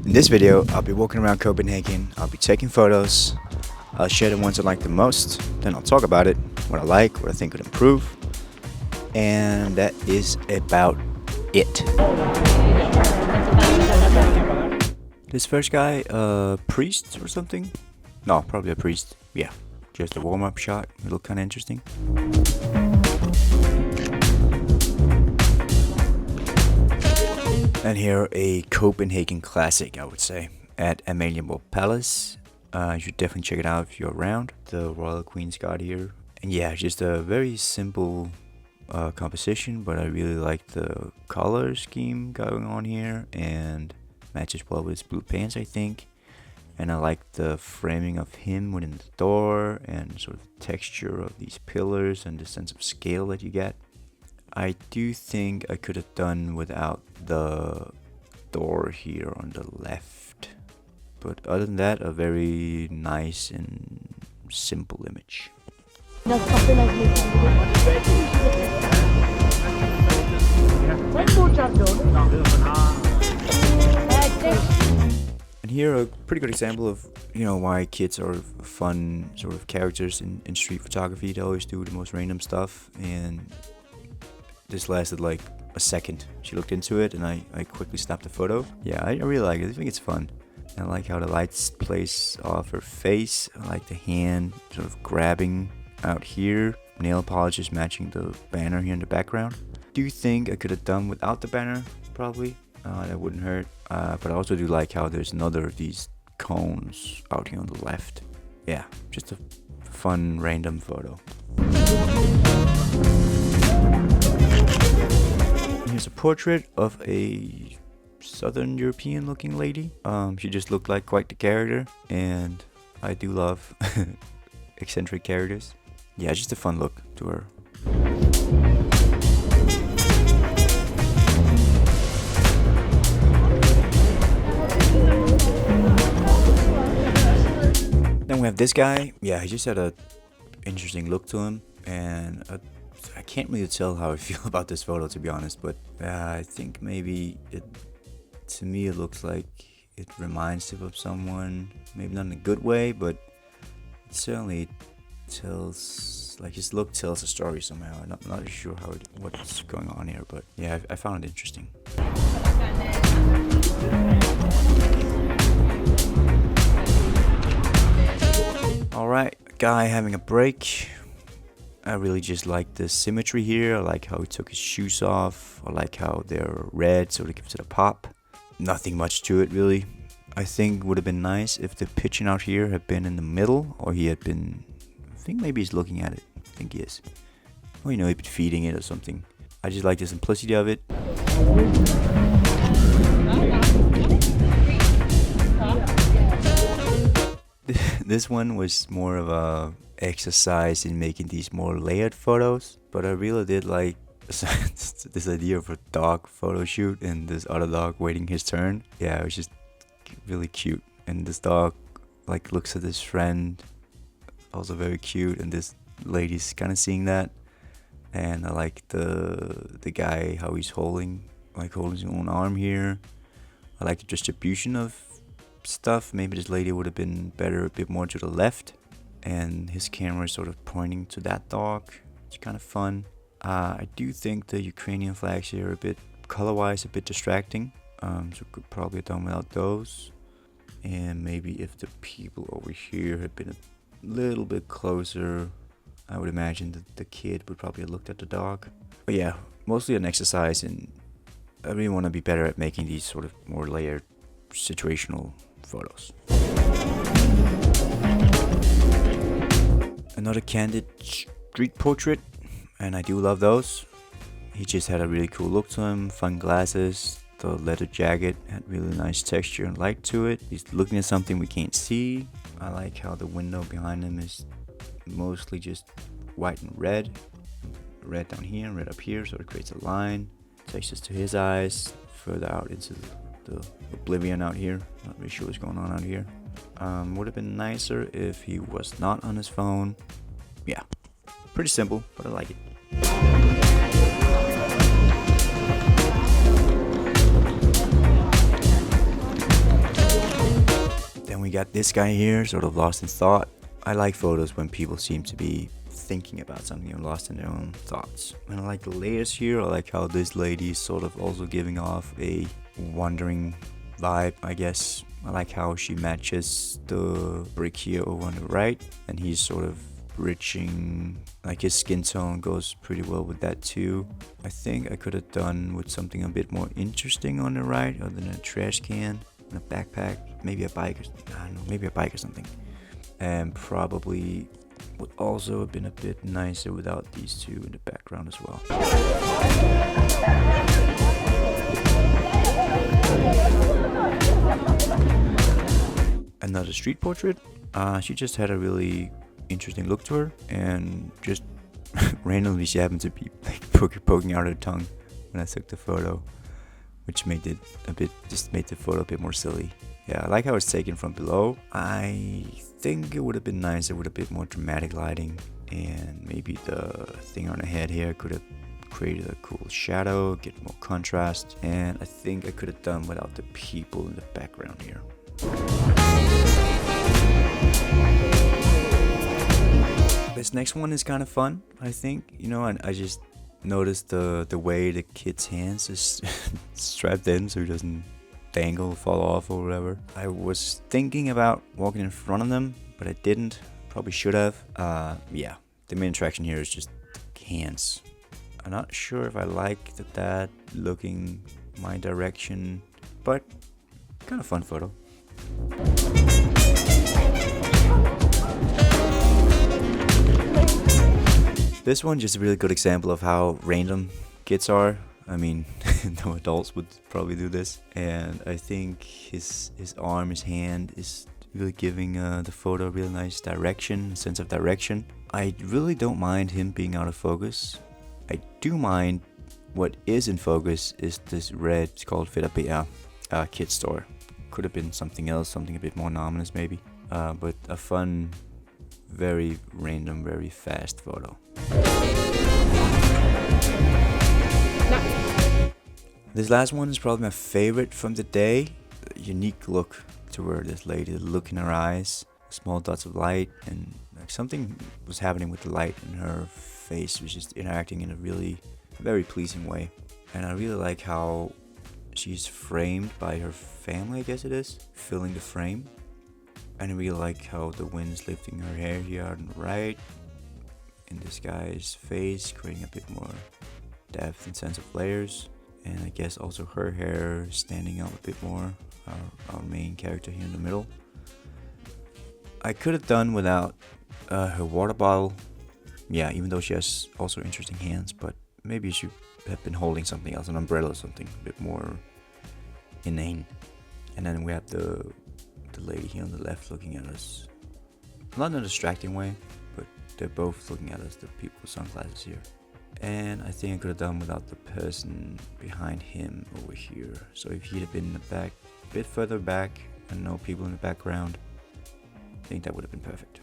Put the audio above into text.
In this video, I'll be walking around Copenhagen, I'll be taking photos, I'll share the ones I like the most, then I'll talk about it, what I like, what I think could improve, and that is about it. This first guy, a priest or something? No, probably a priest, yeah, just a warm-up shot, it looked kinda interesting. And here a Copenhagen classic, I would say, at Amalienborg Palace. You should definitely check it out if you're around. The Royal Queen's Guard here. And yeah, just a very simple composition, but I really like the color scheme going on here. And matches well with his blue pants, I think. And I like the framing of him within the door and sort of the texture of these pillars and the sense of scale that you get. I do think I could have done without the door here on the left, but other than that, a very nice and simple image. And here a pretty good example of, you know, why kids are fun sort of characters in street photography. They always do the most random stuff, and this lasted like a second. She looked into it and I quickly snapped the photo. Yeah, I really like it. I think it's fun. I like how the lights plays off her face. I like the hand sort of grabbing out here. Nail polishes matching the banner here in the background. Do you think I could have done without the banner? Probably. That wouldn't hurt. But I also do like how there's another of these cones out here on the left. Yeah, just a fun random photo. Here's a portrait of a Southern European looking lady. She just looked like quite the character, and I do love eccentric characters. Yeah, just a fun look to her. Then we have this guy. Yeah, he just had a interesting look to him, and I can't really tell how I feel about this photo, to be honest, but I think maybe to me it looks like it reminds him of someone, maybe not in a good way, but it certainly tells, like his look tells a story somehow. I'm not really sure what's going on here, but yeah, I found it interesting. Alright, guy having a break. I really just like the symmetry here. I like how he took his shoes off. I like how they're red, so it gives it a pop. Nothing much to it, really. I think it would have been nice if the pitching out here had been in the middle, or he had been, I think maybe he's looking at it. I think he is. Or, you know, he'd been feeding it or something. I just like the simplicity of it. This one was more of a exercise in making these more layered photos, but I really did like this idea of a dog photo shoot and this other dog waiting his turn. Yeah, it was just really cute, and this dog like looks at his friend, also very cute, and this lady's kind of seeing that. And I like the guy, how he's holding his own arm here. I like the distribution of stuff. Maybe this lady would have been better a bit more to the left, and his camera is sort of pointing to that dog. It's kind of fun. I do think the Ukrainian flags here are a bit color-wise a bit distracting, so could probably have done without those. And maybe if the people over here had been a little bit closer, I would imagine that the kid would probably have looked at the dog. But yeah, mostly an exercise, and I really want to be better at making these sort of more layered situational photos. Another candid street portrait, and I do love those. He just had a really cool look to him, fun glasses, the leather jacket had really nice texture and light to it. He's looking at something we can't see. I like how the window behind him is mostly just white and red. Red down here and red up here, so it creates a line. Takes us to his eyes, further out into the oblivion out here. Not really sure what's going on out here. Would have been nicer if he was not on his phone. Yeah, pretty simple, but I like it. we got this guy here, sort of lost in thought. I like photos when people seem to be thinking about something or lost in their own thoughts. And I like the layers here. I like how this lady is sort of also giving off a wandering vibe, I guess. I like how she matches the brick here over on the right, and he's sort of bridging, like his skin tone goes pretty well with that too. I think I could have done with something a bit more interesting on the right, other than a trash can and a backpack, maybe a bike, I don't know, maybe a bike or something. And probably would also have been a bit nicer without these two in the background as well. Another street portrait. She just had a really interesting look to her, and just randomly she happened to be like poking out her tongue when I took the photo, which made it made the photo a bit more silly. Yeah, I like how it's taken from below. I think it would have been nicer with a bit more dramatic lighting, and maybe the thing on the head here could have created a cool shadow, get more contrast, and I think I could have done without the people in the background here. This next one is kind of fun, I think, you know, and I just noticed the way the kid's hands is strapped in so he doesn't dangle, fall off or whatever. I was thinking about walking in front of them, but I didn't. Probably should have. Yeah, the main attraction here is just the hands. I'm not sure if I like the dad looking my direction, but kind of fun photo. This one just a really good example of how random kids are. I mean, no adults would probably do this. And I think his arm, his hand is really giving the photo a really nice direction, sense of direction. I really don't mind him being out of focus. I do mind what is in focus is this red, it's called Fedabea kid store. Could have been something else, something a bit more ominous maybe. But a fun, very random, very fast photo. This last one is probably my favorite from the day. A unique look to where this lady, the look in her eyes, small dots of light, and like something was happening with the light in her face, was just interacting in a really very pleasing way. And I really like how she's framed by her family, I guess it is, filling the frame. And I really like how the wind's lifting her hair here on the right, in this guy's face, creating a bit more depth and sense of layers. And I guess also her hair standing out a bit more, our main character here in the middle. I could have done without her water bottle. Yeah, even though she has also interesting hands, but maybe she have been holding something else, an umbrella or something, a bit more inane. And then we have the lady here on the left looking at us. Not in a distracting way, but they're both looking at us, the people with sunglasses here. And I think I could have done without the person behind him over here. So if he'd have been in the back, a bit further back, and no people in the background, I think that would have been perfect.